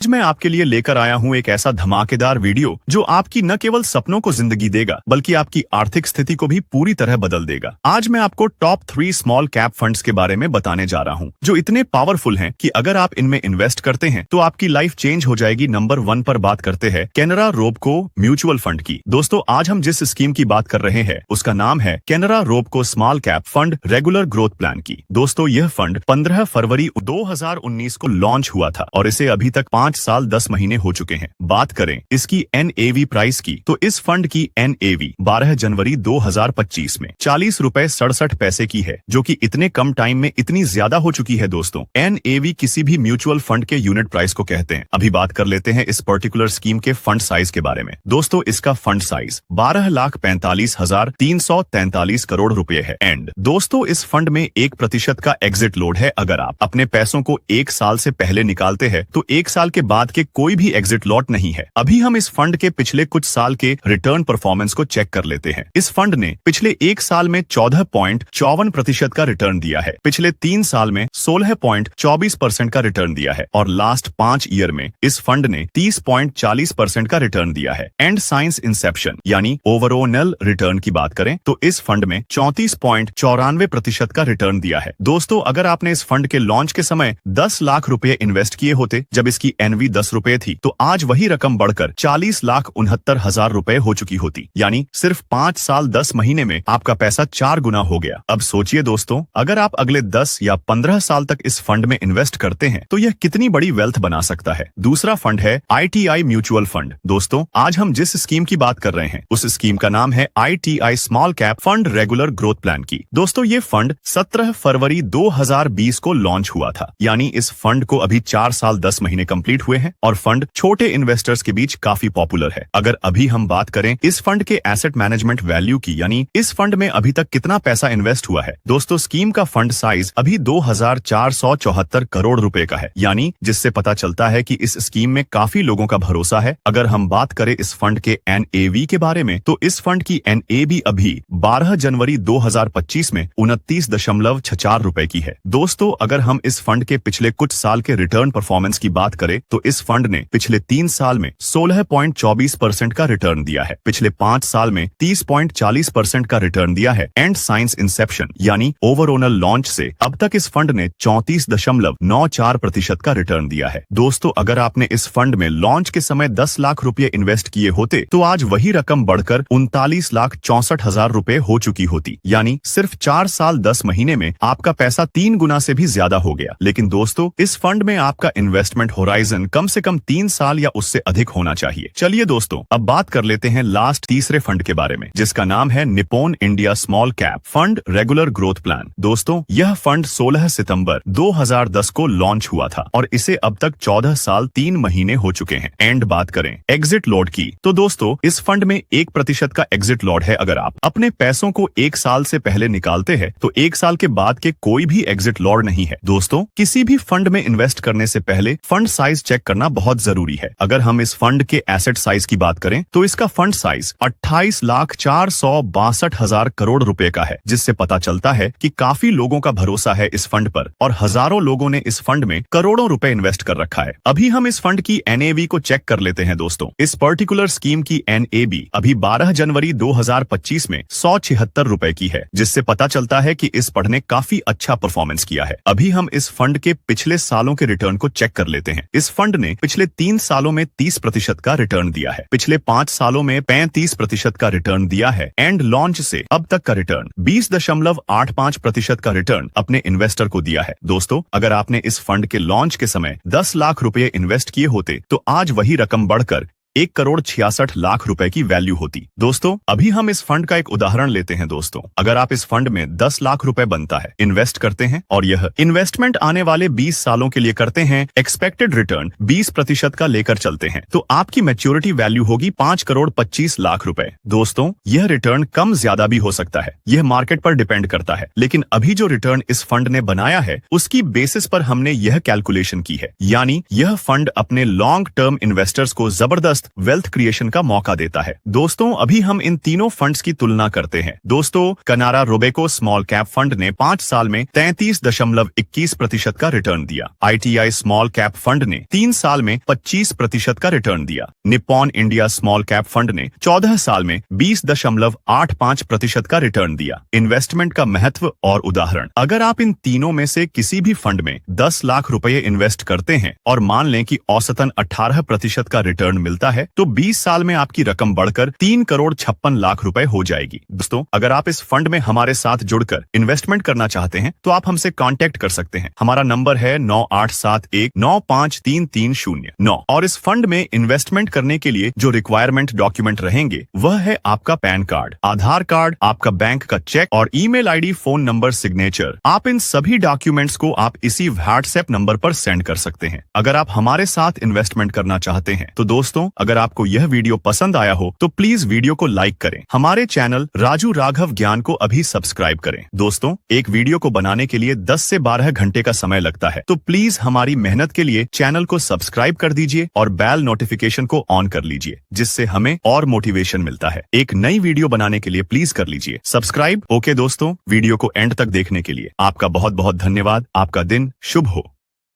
आज मैं आपके लिए लेकर आया हूं एक ऐसा धमाकेदार वीडियो जो आपकी न केवल सपनों को जिंदगी देगा बल्कि आपकी आर्थिक स्थिति को भी पूरी तरह बदल देगा। आज मैं आपको टॉप 3 स्मॉल कैप फंड्स के बारे में बताने जा रहा हूं जो इतने पावरफुल हैं कि अगर आप इनमें इन्वेस्ट करते हैं तो आपकी लाइफ चेंज हो जाएगी। नंबर 1 पर बात करते हैं कैनरा रोबको म्यूचुअल फंड की। दोस्तों, आज हम जिस स्कीम की बात कर रहे हैं उसका नाम है Canara Robeco small cap fund regular growth plan की। दोस्तों, यह फंड 15 फरवरी 2019 को लॉन्च हुआ था और इसे अभी तक 5 साल 10 महीने हो चुके हैं। बात करें इसकी NAV प्राइस की तो इस फंड की NAV 12 जनवरी 2025 में 40 रुपए 67 पैसे की है, जो कि इतने कम टाइम में इतनी ज्यादा हो चुकी है। दोस्तों, NAV किसी भी म्यूचुअल फंड के यूनिट प्राइस को कहते हैं। अभी बात कर लेते हैं इस पर्टिकुलर स्कीम के फंड साइज के बारे में। दोस्तों, इसका फंड साइज 12,45,343 करोड़ रुपए है। एंड दोस्तों, इस फंड में 1% का एग्जिट लोड है। अगर आप अपने पैसों को 1 साल से पहले निकालते हैं तो 1 साल के बाद के कोई भी एग्जिट लॉट नहीं है। अभी हम इस फंड के पिछले कुछ साल के रिटर्न परफॉर्मेंस को चेक कर लेते हैं। इस फंड ने पिछले 1 साल में 14.54% का रिटर्न दिया है, पिछले 3 साल में 16.24% का रिटर्न दिया है और लास्ट 5 ईयर में इस फंड ने 30.40% का रिटर्न दिया है। एंड साइंस इंसेप्शन यानी ओवरऑल रिटर्न की बात करें तो इस फंड में 34.94% का रिटर्न दिया है। दोस्तों, अगर आपने इस फंड के लॉन्च के समय 10 लाख रुपए इन्वेस्ट किए होते जब इसकी NV 10 रुपए थी तो आज वही रकम बढ़कर 40,69,000 रुपए हो चुकी होती। यानी सिर्फ 5 साल 10 महीने में आपका पैसा 4 गुना हो गया। अब सोचिए दोस्तों, अगर आप अगले 10 या 15 साल तक इस फंड में इन्वेस्ट करते हैं तो यह कितनी बड़ी वेल्थ बना सकता है। दूसरा फंड है ITI म्यूचुअल फंड। दोस्तों, आज हम जिस स्कीम की बात कर रहे हैं उस स्कीम का नाम है ITI small cap fund regular growth plan की। दोस्तों, ये फंड 17 फरवरी 2020 को लॉन्च हुआ था। यानी इस फंड को अभी 4 साल 10 महीने कंप्लीट हुए हैं और फंड छोटे इन्वेस्टर्स के बीच काफी पॉपुलर है। अगर अभी हम बात करें इस फंड के एसेट मैनेजमेंट वैल्यू की, यानी इस फंड में अभी तक कितना पैसा इन्वेस्ट हुआ है, दोस्तों स्कीम का फंड साइज अभी 2,474 करोड़ रुपए का है। यानी जिससे पता चलता है कि इस स्कीम में काफी लोगों का भरोसा है। अगर हम बात करें इस फंड के NAV के बारे में तो इस फंड की NAV अभी 12 जनवरी 2025 में 29.64 रुपए की है। दोस्तों, अगर हम इस फंड के पिछले कुछ साल के रिटर्न परफॉर्मेंस की बात करें तो इस फंड ने पिछले 3 साल में 16.24% का रिटर्न दिया है, पिछले 5 साल में 30.40% का रिटर्न दिया है। एंड साइंस इंसेप्शन यानी ओवरऑल लॉन्च से अब तक इस फंड ने 34.94% का रिटर्न दिया है। दोस्तों, अगर आपने इस फंड में लॉन्च के समय 10 लाख रुपए इन्वेस्ट किए होते तो आज वही रकम बढ़कर 39,64,000 रुपए हो चुकी होती। यानी सिर्फ 4 साल 10 महीने में आपका पैसा 3 गुना से भी ज्यादा हो गया। लेकिन दोस्तों, इस फंड में आपका इन्वेस्टमेंट होराइजन कम से कम 3 साल या उससे अधिक होना चाहिए। चलिए दोस्तों, अब बात कर लेते हैं लास्ट तीसरे फंड के बारे में जिसका नाम है Nippon India small cap fund regular growth plan. दोस्तों, यह फंड 16 सितंबर 2010 को लॉन्च हुआ था और इसे अब तक 14 साल 3 महीने हो चुके हैं। एंड बात करें एग्जिट लॉट की तो दोस्तों, इस फंड में 1% का एग्जिट लॉट है। अगर आप अपने पैसों को 1 साल से पहले निकालते हैं तो 1 साल के बाद के कोई भी एग्जिट लॉट नहीं है। दोस्तों, किसी भी फंड में इन्वेस्ट करने से पहले फंड साइज चेक करना बहुत जरूरी है। अगर हम इस फंड के एसेट साइज की बात करें तो इसका फंड साइज 28,462,000 करोड़ रुपए का है, जिससे पता चलता है कि काफी लोगों का भरोसा है इस फंड पर और हजारों लोगों ने इस फंड में करोड़ों रुपए इन्वेस्ट कर रखा है। अभी हम इस फंड की NAV को चेक कर लेते हैं। दोस्तों, इस पर्टिकुलर स्कीम की NAV अभी 12 जनवरी 2025 में 176 रुपए की है, जिससे पता चलता है कि इस फंड ने काफी अच्छा परफॉर्मेंस किया है। अभी हम इस फंड के पिछले सालों के रिटर्न को चेक कर लेते हैं। इस फंड ने पिछले 3 सालों में 30% का रिटर्न दिया है, पिछले 5 सालों में 35% का रिटर्न दिया है। एंड लॉन्च से अब तक का रिटर्न 20.85% का रिटर्न अपने इन्वेस्टर को दिया है। दोस्तों, अगर आपने इस फंड के लॉन्च के समय 10 लाख रुपए इन्वेस्ट किए होते तो आज वही रकम बढ़कर 1,66,00,000 रुपए की वैल्यू होती। दोस्तों, अभी हम इस फंड का एक उदाहरण लेते हैं। दोस्तों, अगर आप इस फंड में 10 लाख रुपए बनता है इन्वेस्ट करते हैं और यह इन्वेस्टमेंट आने वाले 20 सालों के लिए करते हैं, एक्सपेक्टेड रिटर्न 20% का लेकर चलते हैं तो आपकी मैच्योरिटी वैल्यू होगी 5,25,00,000 रुपए। दोस्तों, यह रिटर्न कम ज्यादा भी हो सकता है, यह मार्केट पर डिपेंड करता है। लेकिन अभी जो रिटर्न इस फंड ने बनाया है उसकी बेसिस पर हमने यह कैलकुलेशन की है। यानी यह फंड अपने लॉन्ग टर्म इन्वेस्टर्स को जबरदस्त जबरदस्त वेल्थ क्रिएशन का मौका देता है। दोस्तों अभी हम इन तीनों फंड्स की तुलना करते हैं। दोस्तों कनारा रोबेको स्मॉल कैप फंड ने 5 साल में 33.21% का रिटर्न दिया। ITI स्मॉल कैप फंड ने 3 साल में 25% का रिटर्न दिया। Nippon India small cap fund ने 14 साल में 20.85% का रिटर्न दिया। इन्वेस्टमेंट का महत्व और उदाहरण, अगर आप इन तीनों में से किसी भी फंड में 10 लाख रुपए इन्वेस्ट करते हैं और मान लें कि औसतन 18% का रिटर्न मिलता है तो 20 साल में आपकी रकम बढ़कर 3,56,00,000 रुपए हो जाएगी। दोस्तों अगर आप इस फंड में हमारे साथ जुड़कर इन्वेस्टमेंट करना चाहते हैं तो आप हमसे कांटेक्ट कर सकते हैं। हमारा नंबर है 9871953309 और इस फंड में इन्वेस्टमेंट करने के लिए जो रिक्वायरमेंट डॉक्यूमेंट रहेंगे वह है आपका पैन कार्ड, आधार कार्ड, आपका बैंक का चेक और email ID, phone number, signature. आप इन सभी डॉक्यूमेंट्स को आप इसी व्हाट्सएप नंबर पर सेंड कर सकते हैं। अगर आप हमारे साथ इन्वेस्टमेंट करना चाहते हैं तो दोस्तों अगर आपको यह वीडियो पसंद आया हो तो प्लीज वीडियो को लाइक करें। हमारे चैनल राजू राघव ज्ञान को अभी सब्सक्राइब करें। दोस्तों एक वीडियो को बनाने के लिए 10 से 12 घंटे का समय लगता है, तो प्लीज हमारी मेहनत के लिए चैनल को सब्सक्राइब कर दीजिए और बेल नोटिफिकेशन को ऑन कर लीजिए, जिससे हमें और मोटिवेशन मिलता है। एक नई वीडियो बनाने के लिए प्लीज कर लीजिए सब्सक्राइब। ओके दोस्तों, वीडियो को एंड तक देखने के लिए आपका बहुत बहुत धन्यवाद। आपका दिन शुभ हो।